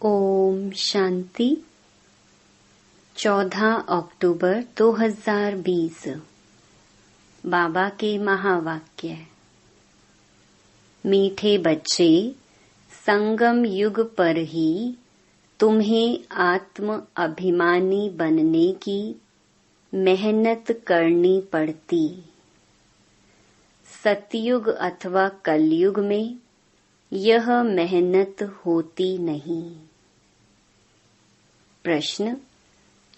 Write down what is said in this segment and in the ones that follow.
ओम शांति। 14 अक्टूबर 2020। बाबा के महावाक्य। मीठे बच्चे, संगम युग पर ही तुम्हें आत्म अभिमानी बनने की मेहनत करनी पड़ती। सतयुग अथवा कलयुग में यह मेहनत होती नहीं। प्रश्न।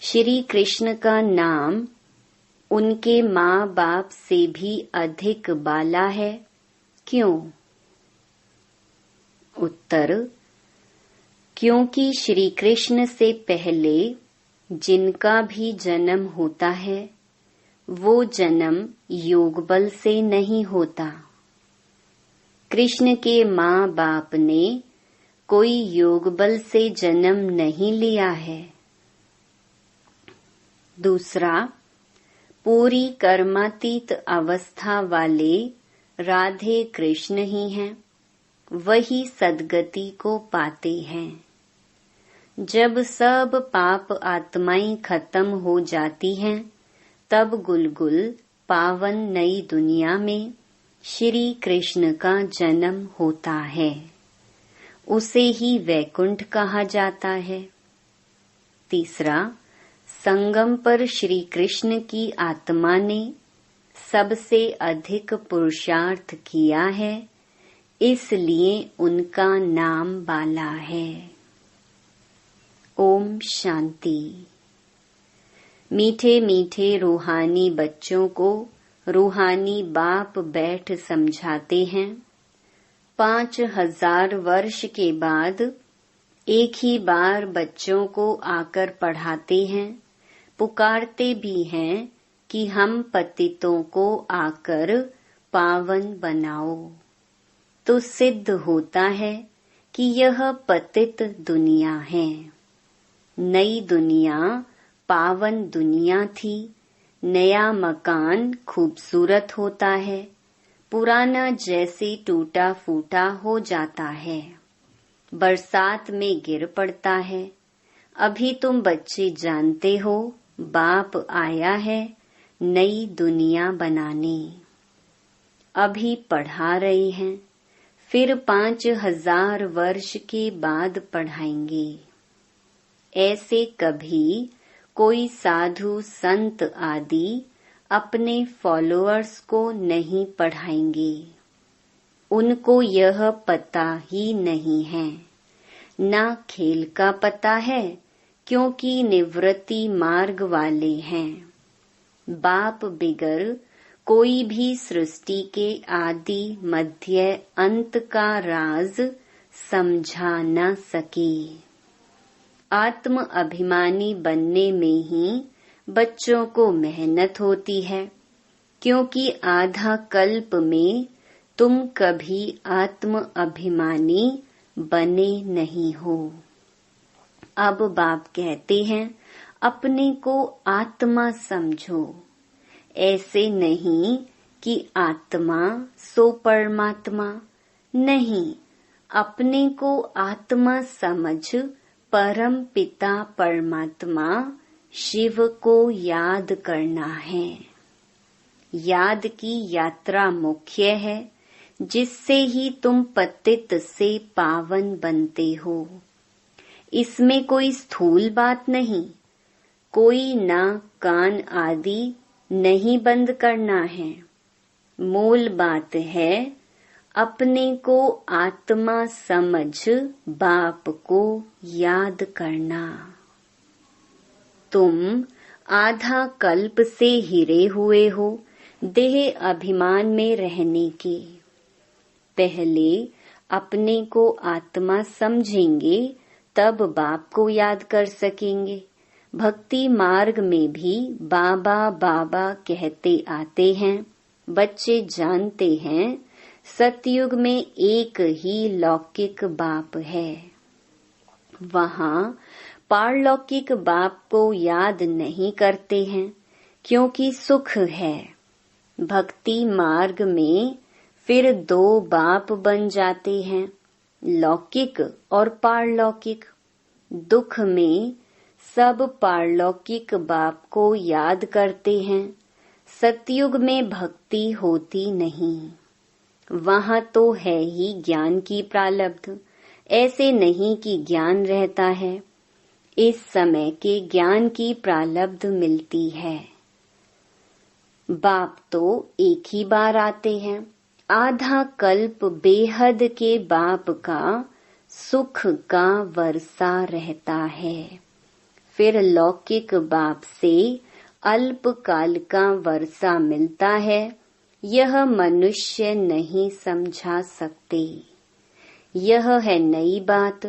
श्री कृष्ण का नाम उनके माँ बाप से भी अधिक बाला है, क्यों? उत्तर। क्योंकि श्री कृष्ण से पहले जिनका भी जन्म होता है वो जन्म योग बल से नहीं होता। कृष्ण के माँ बाप ने कोई योग बल से जन्म नहीं लिया है। दूसरा, पूरी कर्मातीत अवस्था वाले राधे कृष्ण ही हैं, वही सद्गति को पाते हैं। जब सब पाप आत्माएं खत्म हो जाती हैं, तब गुलगुल पावन नई दुनिया में श्री कृष्ण का जन्म होता है। उसे ही वैकुंठ कहा जाता है। तीसरा, संगम पर श्री कृष्ण की आत्मा ने सबसे अधिक पुरुषार्थ किया है, इसलिए उनका नाम बाला है। ओम शांति। मीठे मीठे रूहानी बच्चों को रूहानी बाप बैठ समझाते हैं। 5000 वर्ष के बाद एक ही बार बच्चों को आकर पढ़ाते हैं, पुकारते भी हैं कि हम पतितों को आकर पावन बनाओ। तो सिद्ध होता है कि यह पतित दुनिया है। नई दुनिया पावन दुनिया थी। नया मकान खूबसूरत होता है, पुराना जैसे टूटा फूटा हो जाता है, बरसात में गिर पड़ता है। अभी तुम बच्चे जानते हो बाप आया है नई दुनिया बनाने। अभी पढ़ा रहे हैं, फिर 5000 वर्ष के बाद पढ़ाएंगे। ऐसे कभी कोई साधु संत आदि अपने फॉलोअर्स को नहीं पढ़ाएंगे। उनको यह पता ही नहीं है। ना खेल का पता है, क्योंकि निवृत्ति मार्ग वाले हैं। बाप बिगर कोई भी सृष्टि के आदि मध्य अंत का राज समझा न सके। आत्म अभिमानी बनने में ही बच्चों को मेहनत होती है, क्योंकि आधा कल्प में तुम कभी आत्म अभिमानी बने नहीं हो। अब बाप कहते हैं अपने को आत्मा समझो। ऐसे नहीं कि आत्मा सो परमात्मा, नहीं, अपने को आत्मा समझ परम पिता परमात्मा शिव को याद करना है। याद की यात्रा मुख्य है, जिससे ही तुम पतित से पावन बनते हो। इसमें कोई स्थूल बात नहीं, कोई नाक कान आदि नहीं बंद करना है। मूल बात है अपने को आत्मा समझ बाप को याद करना। तुम आधा कल्प से हिरे हुए हो देह अभिमान में रहने के। पहले अपने को आत्मा समझेंगे, तब बाप को याद कर सकेंगे। भक्ति मार्ग में भी बाबा बाबा कहते आते हैं। बच्चे जानते हैं सतयुग में एक ही लौकिक बाप है। वहाँ पारलौकिक बाप को याद नहीं करते हैं, क्योंकि सुख है। भक्ति मार्ग में फिर दो बाप बन जाते हैं, लौकिक और पारलौकिक। दुख में सब पारलौकिक बाप को याद करते हैं। सतयुग में भक्ति होती नहीं, वहाँ तो है ही ज्ञान की प्रारब्ध। ऐसे नहीं कि ज्ञान रहता है, इस समय के ज्ञान की प्रारब्ध मिलती है। बाप तो एक ही बार आते हैं। आधा कल्प बेहद के बाप का सुख का वर्षा रहता है। फिर लौकिक बाप से अल्पकाल का वर्षा मिलता है। यह मनुष्य नहीं समझा सकते। यह है नई बात।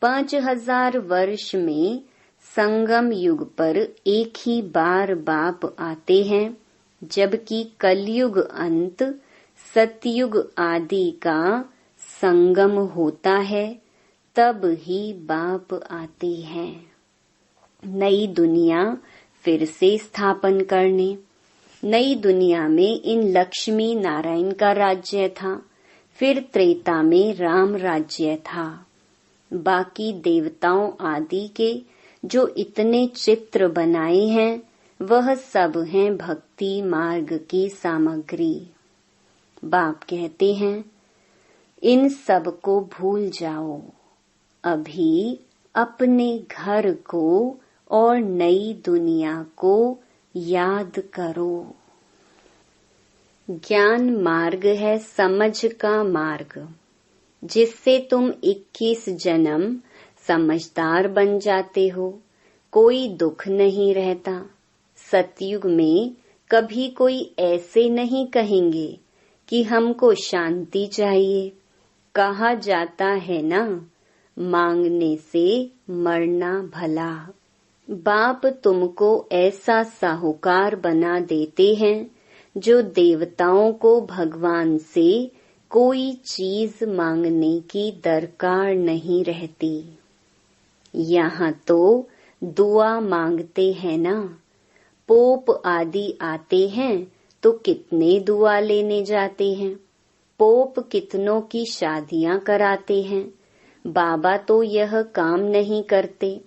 5000 वर्ष में संगम युग पर एक ही बार बाप आते हैं, जबकि कलयुग अंत सतयुग आदि का संगम होता है, तब ही बाप आते हैं नई दुनिया फिर से स्थापन करने। नई दुनिया में इन लक्ष्मी नारायण का राज्य था, फिर त्रेता में राम राज्य था। बाकी देवताओं आदि के जो इतने चित्र बनाए हैं, वह सब हैं भक्ति मार्ग की सामग्री। बाप कहते हैं, इन सब को भूल जाओ, अभी अपने घर को और नई दुनिया को याद करो। ज्ञान मार्ग है समझ का मार्ग, जिससे तुम 21 जन्म समझदार बन जाते हो। कोई दुख नहीं रहता। सतयुग में कभी कोई ऐसे नहीं कहेंगे कि हमको शांति चाहिए। कहा जाता है ना, मांगने से मरना भला। बाप तुमको ऐसा साहूकार बना देते हैं जो देवताओं को भगवान से कोई चीज मांगने की दरकार नहीं रहती। यहाँ तो दुआ मांगते हैं ना। पोप आदि आते हैं तो कितने दुआ लेने जाते हैं। पोप कितनों की शादियां कराते हैं। बाबा तो यह काम नहीं करते।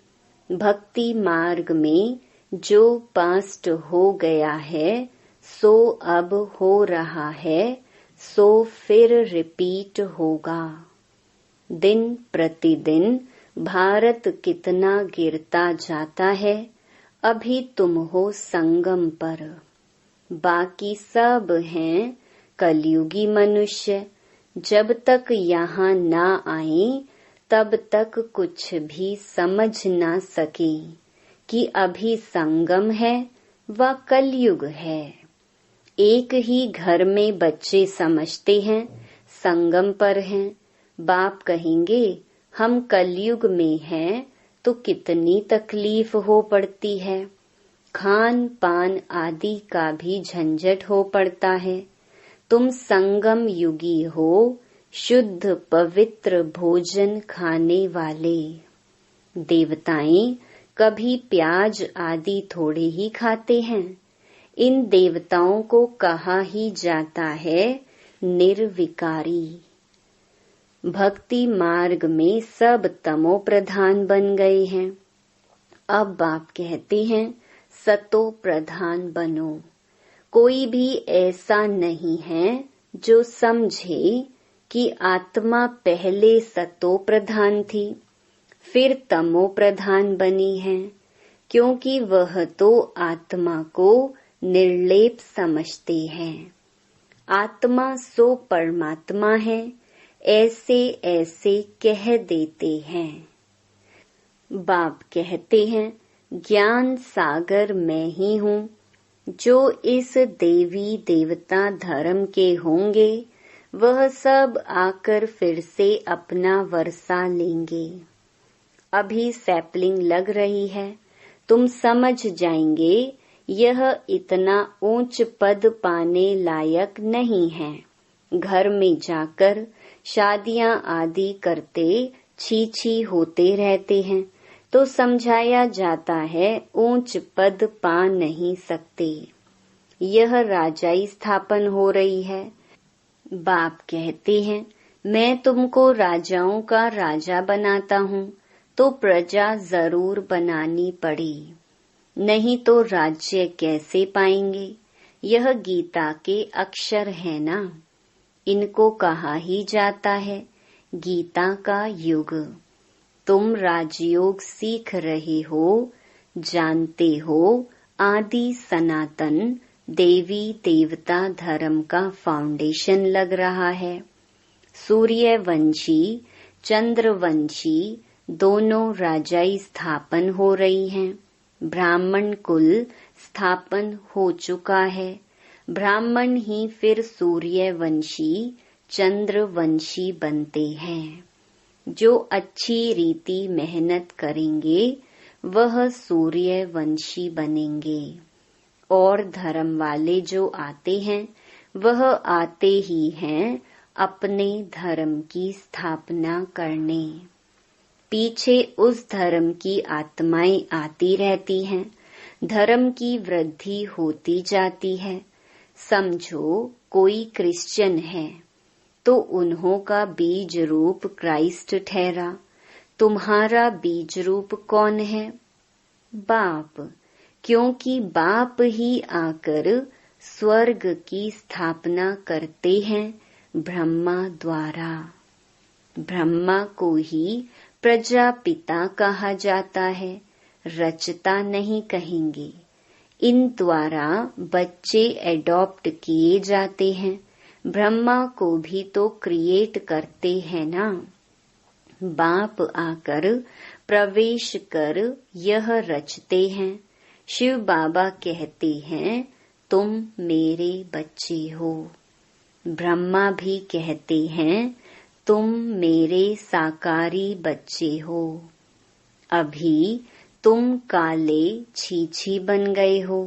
भक्ति मार्ग में जो पास्ट हो गया है सो अब हो रहा है, सो फिर रिपीट होगा। दिन प्रतिदिन भारत कितना गिरता जाता है। अभी तुम हो संगम पर, बाकी सब हैं कलयुगी मनुष्य। जब तक यहाँ ना आए तब तक कुछ भी समझ ना सके कि अभी संगम है व कलयुग है। एक ही घर में बच्चे समझते हैं संगम पर हैं। बाप कहेंगे हम कलयुग में हैं तो कितनी तकलीफ हो पड़ती है। खान पान आदि का भी झंझट हो पड़ता है। तुम संगम युगी हो, शुद्ध पवित्र भोजन खाने वाले। देवताएं कभी प्याज आदि थोड़े ही खाते हैं। इन देवताओं को कहा ही जाता है निर्विकारी। भक्ति मार्ग में सब तमो प्रधान बन गए हैं। अब बाप कहते हैं सतो प्रधान बनो। कोई भी ऐसा नहीं है जो समझे कि आत्मा पहले सतो प्रधान थी, फिर तमो प्रधान बनी है, क्योंकि वह तो आत्मा को निर्लेप समझते हैं। आत्मा सो परमात्मा है, ऐसे ऐसे कह देते हैं। बाप कहते हैं ज्ञान सागर मैं ही हूँ। जो इस देवी देवता धर्म के होंगे वह सब आकर फिर से अपना वर्षा लेंगे। अभी सैपलिंग लग रही है, तुम समझ जाएंगे यह इतना ऊंच पद पाने लायक नहीं है। घर में जाकर शादियां आदि करते छी छी होते रहते हैं तो समझाया जाता है ऊंच पद पा नहीं सकते। यह राजाई स्थापन हो रही है। बाप कहते हैं मैं तुमको राजाओं का राजा बनाता हूँ, तो प्रजा जरूर बनानी पड़ी, नहीं तो राज्य कैसे पाएंगे। यह गीता के अक्षर है ना। इनको कहा ही जाता है गीता का युग। तुम राजयोग सीख रहे हो, जानते हो आदि सनातन देवी देवता धर्म का फाउंडेशन लग रहा है। सूर्यवंशी चंद्रवंशी दोनों राजाई स्थापन हो रही हैं। ब्राह्मण कुल स्थापन हो चुका है। ब्राह्मण ही फिर सूर्यवंशी चंद्रवंशी बनते हैं। जो अच्छी रीति मेहनत करेंगे वह सूर्यवंशी बनेंगे, और धर्म वाले जो आते हैं वह आते ही हैं अपने धर्म की स्थापना करने। पीछे उस धर्म की आत्माएं आती रहती हैं, धर्म की वृद्धि होती जाती है। समझो कोई क्रिश्चियन है तो उन्हों का बीज रूप क्राइस्ट ठहरा। तुम्हारा बीज रूप कौन है? बाप, क्योंकि बाप ही आकर स्वर्ग की स्थापना करते हैं ब्रह्मा द्वारा। ब्रह्मा को ही प्रजापिता कहा जाता है, रचता नहीं कहेंगे। इन द्वारा बच्चे एडॉप्ट किए जाते हैं। ब्रह्मा को भी तो क्रिएट करते हैं ना। बाप आकर प्रवेश कर यह रचते हैं। शिव बाबा कहते हैं तुम मेरे बच्चे हो। ब्रह्मा भी कहते हैं तुम मेरे साकारी बच्चे हो। अभी तुम काले छीछी बन गए हो,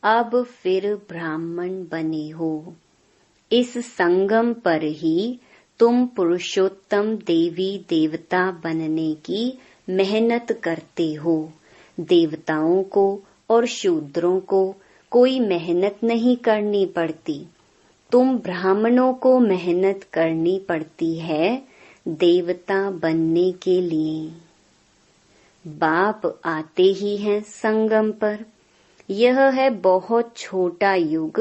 अब फिर ब्राह्मण बने हो। इस संगम पर ही तुम पुरुषोत्तम देवी देवता बनने की मेहनत करते हो। देवताओं को और शूद्रों को कोई मेहनत नहीं करनी पड़ती। तुम ब्राह्मणों को मेहनत करनी पड़ती है देवता बनने के लिए। बाप आते ही हैं संगम पर। यह है बहुत छोटा युग,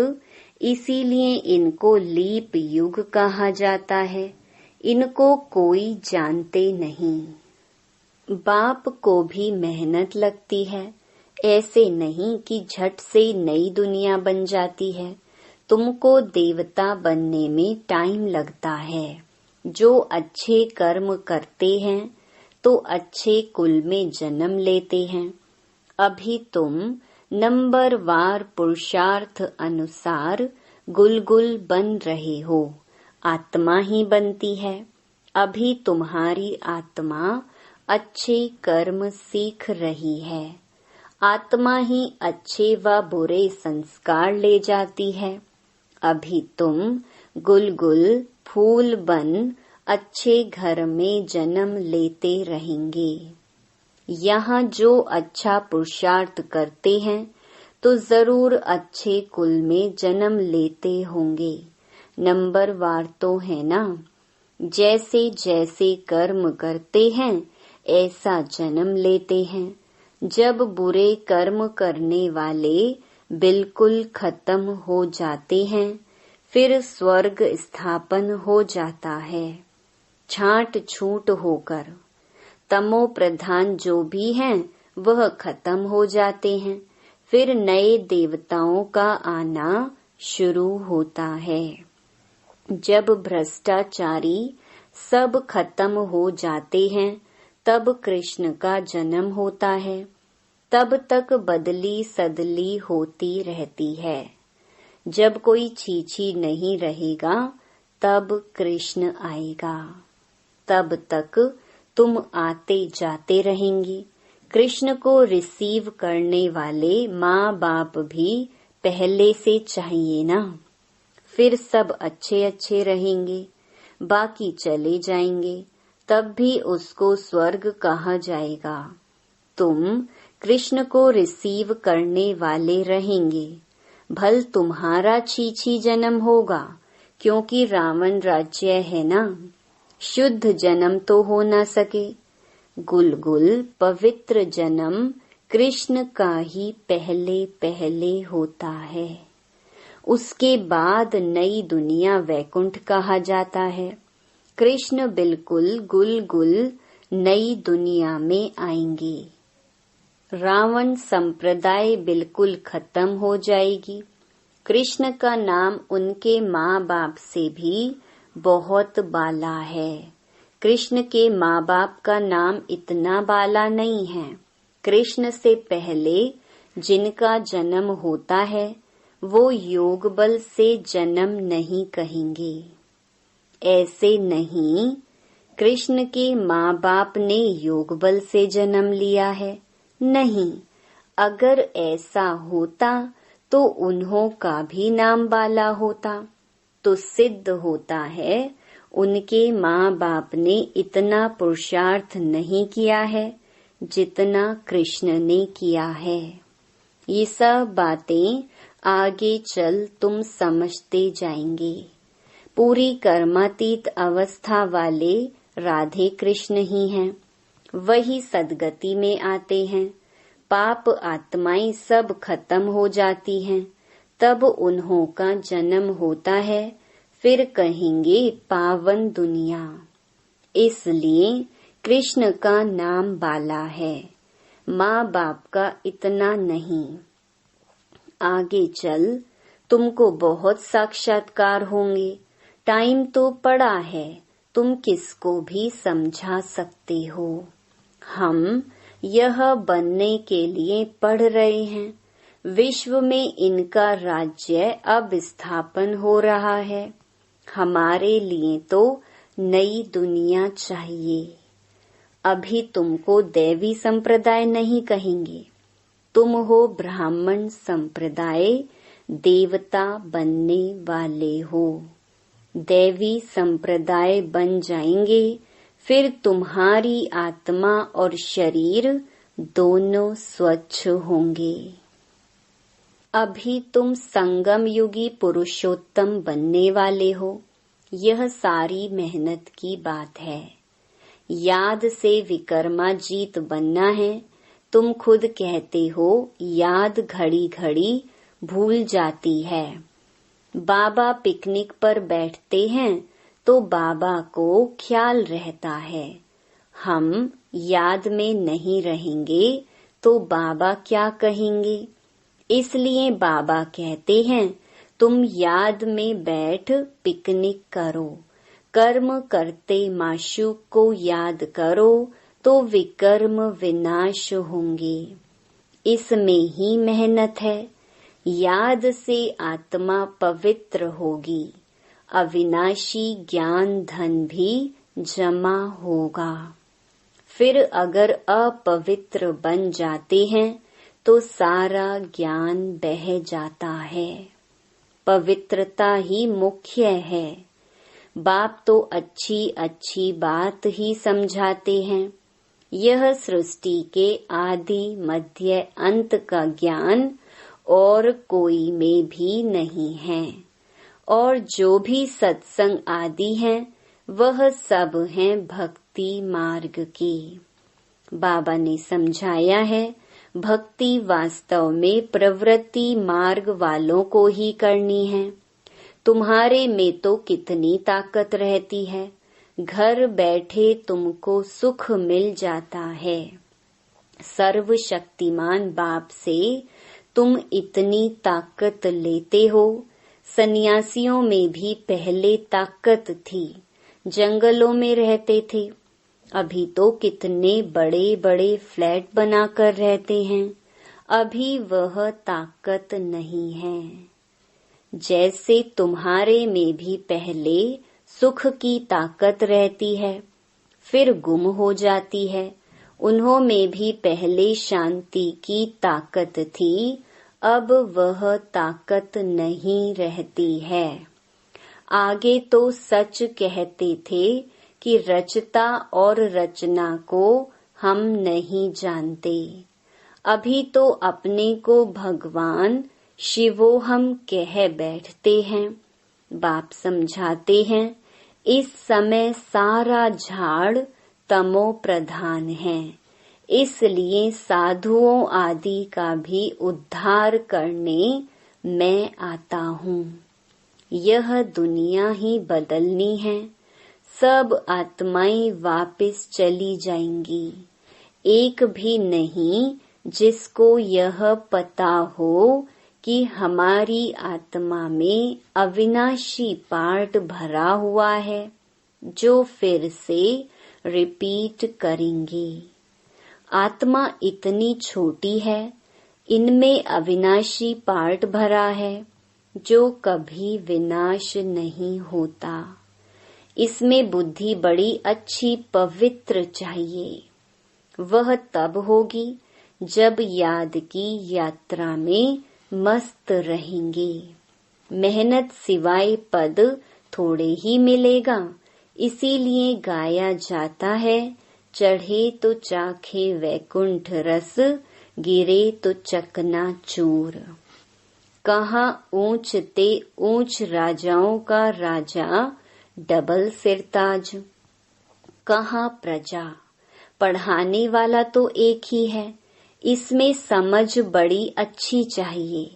इसीलिए इनको लीप युग कहा जाता है। इनको कोई जानते नहीं। बाप को भी मेहनत लगती है। ऐसे नहीं कि झट से नई दुनिया बन जाती है। तुमको देवता बनने में टाइम लगता है। जो अच्छे कर्म करते हैं तो अच्छे कुल में जन्म लेते हैं। अभी तुम नंबरवार पुरुषार्थ अनुसार गुलगुल बन रहे हो। आत्मा ही बनती है। अभी तुम्हारी आत्मा अच्छे कर्म सीख रही है। आत्मा ही अच्छे व बुरे संस्कार ले जाती है। अभी तुम गुलगुल फूल बन अच्छे घर में जन्म लेते रहेंगे। यहाँ जो अच्छा पुरुषार्थ करते हैं तो जरूर अच्छे कुल में जन्म लेते होंगे। नंबरवार तो है ना। जैसे जैसे कर्म करते हैं ऐसा जन्म लेते हैं। जब बुरे कर्म करने वाले बिल्कुल खत्म हो जाते हैं फिर स्वर्ग स्थापन हो जाता है छांट छूट होकर। तमो प्रधान जो भी हैं वह खत्म हो जाते हैं। फिर नए देवताओं का आना शुरू होता है। जब भ्रष्टाचारी सब खत्म हो जाते हैं तब कृष्ण का जन्म होता है। तब तक बदली सदली होती रहती है। जब कोई छीछी नहीं रहेगा तब कृष्ण आएगा। तब तक तुम आते जाते रहेंगे। कृष्ण को रिसीव करने वाले माँ बाप भी पहले से चाहिए ना। फिर सब अच्छे अच्छे रहेंगे, बाकी चले जाएंगे, तब भी उसको स्वर्ग कहा जाएगा। तुम कृष्ण को रिसीव करने वाले रहेंगे। भल तुम्हारा छीछी जन्म होगा क्योंकि रावण राज्य है ना। शुद्ध जन्म तो हो ना सके। गुलगुल पवित्र जन्म कृष्ण का ही पहले पहले होता है। उसके बाद नई दुनिया वैकुंठ कहा जाता है। कृष्ण बिल्कुल गुलगुल नई दुनिया में आएंगे। रावण संप्रदाय बिल्कुल खत्म हो जाएगी। कृष्ण का नाम उनके माँ बाप से भी बहुत बाला है। कृष्ण के माँ बाप का नाम इतना बाला नहीं है। कृष्ण से पहले जिनका जन्म होता है वो योग बल से जन्म नहीं कहेंगे। ऐसे नहीं, कृष्ण के माँ बाप ने योग बल से जन्म लिया है, नहीं। अगर ऐसा होता तो उन्हों का भी नाम बाला होता। तो सिद्ध होता है उनके माँ बाप ने इतना पुरुषार्थ नहीं किया है जितना कृष्ण ने किया है। ये सब बातें आगे चल तुम समझते जाएंगे। पूरी कर्मातीत अवस्था वाले राधे कृष्ण ही हैं। वही सदगति में आते हैं। पाप आत्माएं सब खत्म हो जाती हैं, तब उन्हों का जन्म होता है। फिर कहेंगे पावन दुनिया। इसलिए कृष्ण का नाम बाला है, माँ बाप का इतना नहीं। आगे चल तुमको बहुत साक्षात्कार होंगे। टाइम तो पड़ा है, तुम किसको भी समझा सकते हो। हम यह बनने के लिए पढ़ रहे हैं। विश्व में इनका राज्य अब स्थापन हो रहा है। हमारे लिए तो नई दुनिया चाहिए। अभी तुमको दैवी संप्रदाय नहीं कहेंगे, तुम हो ब्राह्मण संप्रदाय, देवता बनने वाले हो। दैवी संप्रदाय बन जाएंगे, फिर तुम्हारी आत्मा और शरीर दोनों स्वच्छ होंगे। अभी तुम संगम युगी पुरुषोत्तम बनने वाले हो। यह सारी मेहनत की बात है। याद से विकर्माजीत बनना है। तुम खुद कहते हो याद घड़ी घड़ी भूल जाती है। बाबा पिकनिक पर बैठते हैं तो बाबा को ख्याल रहता है। हम याद में नहीं रहेंगे तो बाबा क्या कहेंगे। इसलिए बाबा कहते हैं तुम याद में बैठ पिकनिक करो। कर्म करते माशूक को याद करो तो विकर्म विनाश होंगे। इसमें ही मेहनत है। याद से आत्मा पवित्र होगी। अविनाशी ज्ञान धन भी जमा होगा। फिर अगर अपवित्र बन जाते हैं तो सारा ज्ञान बह जाता है। पवित्रता ही मुख्य है। बाप तो अच्छी अच्छी बात ही समझाते हैं। यह सृष्टि के आदि मध्य अंत का ज्ञान और कोई में भी नहीं है। और जो भी सत्संग आदि हैं वह सब हैं भक्ति मार्ग की। बाबा ने समझाया है भक्ति वास्तव में प्रवृत्ति मार्ग वालों को ही करनी है। तुम्हारे में तो कितनी ताकत रहती है। घर बैठे तुमको सुख मिल जाता है। सर्वशक्तिमान बाप से तुम इतनी ताकत लेते हो। सन्यासियों में भी पहले ताकत थी, जंगलों में रहते थे। अभी तो कितने बड़े बड़े फ्लैट बनाकर रहते हैं। अभी वह ताकत नहीं है। जैसे तुम्हारे में भी पहले सुख की ताकत रहती है, फिर गुम हो जाती है। उन्हों में भी पहले शांति की ताकत थी, अब वह ताकत नहीं रहती है। आगे तो सच कहते थे कि रचता और रचना को हम नहीं जानते। अभी तो अपने को भगवान शिवोहम कह बैठते हैं। बाप समझाते हैं इस समय सारा झाड़ तमो प्रधान है, इसलिए साधुओं आदि का भी उद्धार करने मैं आता हूँ। यह दुनिया ही बदलनी है, सब आत्माएं वापस चली जाएंगी। एक भी नहीं जिसको यह पता हो कि हमारी आत्मा में अविनाशी पार्ट भरा हुआ है, जो फिर से रिपीट करेंगे। आत्मा इतनी छोटी है, इनमें अविनाशी पार्ट भरा है, जो कभी विनाश नहीं होता। इसमें बुद्धि बड़ी अच्छी पवित्र चाहिए। वह तब होगी जब याद की यात्रा में मस्त रहेंगे। मेहनत सिवाय पद थोड़े ही मिलेगा, इसीलिए गाया जाता है, चढ़े तो चाखे वैकुंठ रस, गिरे तो चकना चूर। कहाँ ऊंच ते ऊंच राजाओं का राजा डबल सिरताज, कहाँ प्रजा। पढ़ाने वाला तो एक ही है, इसमें समझ बड़ी अच्छी चाहिए।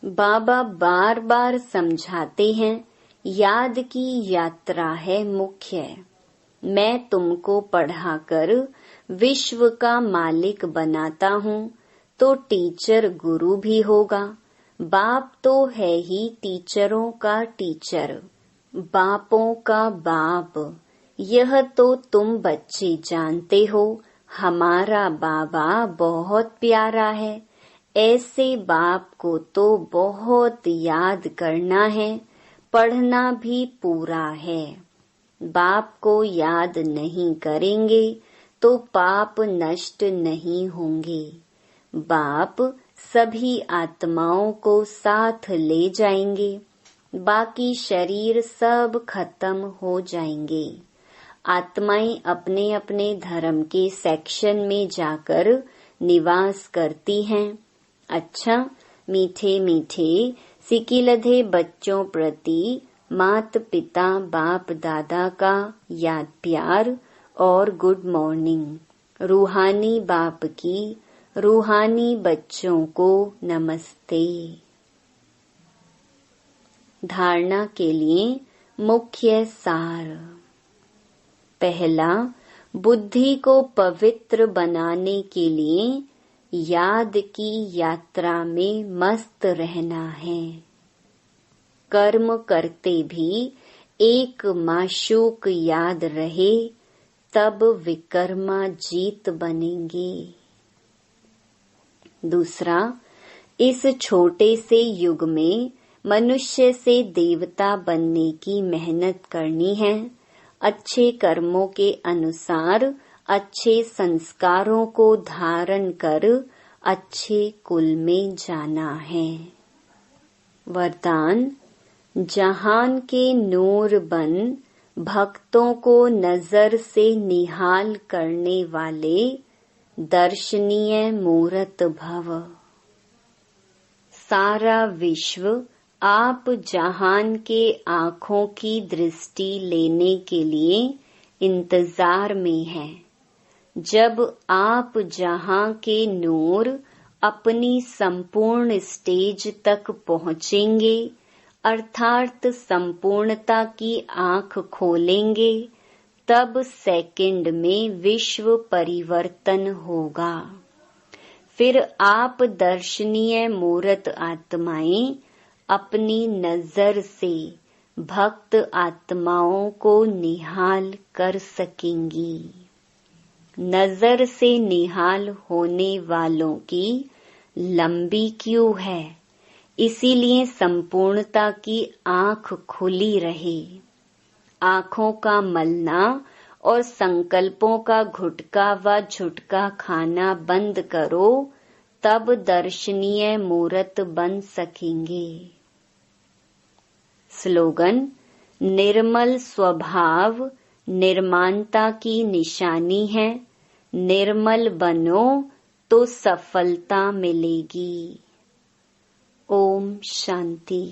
बाबा बार बार समझाते हैं, याद की यात्रा है मुख्य। मैं तुमको पढ़ाकर विश्व का मालिक बनाता हूँ, तो टीचर गुरु भी होगा। बाप तो है ही टीचरों का टीचर, बापों का बाप। यह तो तुम बच्चे जानते हो, हमारा बाबा बहुत प्यारा है। ऐसे बाप को तो बहुत याद करना है, पढ़ना भी पूरा है। बाप को याद नहीं करेंगे तो पाप नष्ट नहीं होंगे। बाप सभी आत्माओं को साथ ले जाएंगे, बाकी शरीर सब खत्म हो जाएंगे। आत्माएं अपने अपने धर्म के सेक्शन में जाकर निवास करती हैं। अच्छा, मीठे मीठे सिकिलधे बच्चों प्रति मात पिता बाप दादा का याद प्यार और गुड मॉर्निंग। रूहानी बाप की रूहानी बच्चों को नमस्ते। धारणा के लिए मुख्य सार। पहला, बुद्धि को पवित्र बनाने के लिए याद की यात्रा में मस्त रहना है। कर्म करते भी एक माशूक याद रहे, तब विकर्मा जीत बनेंगे। दूसरा, इस छोटे से युग में मनुष्य से देवता बनने की मेहनत करनी है। अच्छे कर्मों के अनुसार अच्छे संस्कारों को धारण कर अच्छे कुल में जाना है। वरदान, जहान के नूर बन भक्तों को नजर से निहाल करने वाले दर्शनीय मूरत भव। सारा विश्व आप जहान के आँखों की दृष्टि लेने के लिए इंतजार में है। जब आप जहां के नूर अपनी संपूर्ण स्टेज तक पहुंचेंगे, अर्थात संपूर्णता की आँख खोलेंगे, तब सेकंड में विश्व परिवर्तन होगा। फिर आप दर्शनीय मूर्त आत्माएं अपनी नजर से भक्त आत्माओं को निहाल कर सकेंगी। नजर से निहाल होने वालों की लंबी क्यू है, इसीलिए संपूर्णता की आँख खुली रहे। आँखों का मलना और संकल्पों का घुटका व झुटका खाना बंद करो, तब दर्शनीय मूर्त बन सकेंगे। स्लोगन, निर्मल स्वभाव निर्माणता की निशानी है। निर्मल बनो तो सफलता मिलेगी। ओम शांति।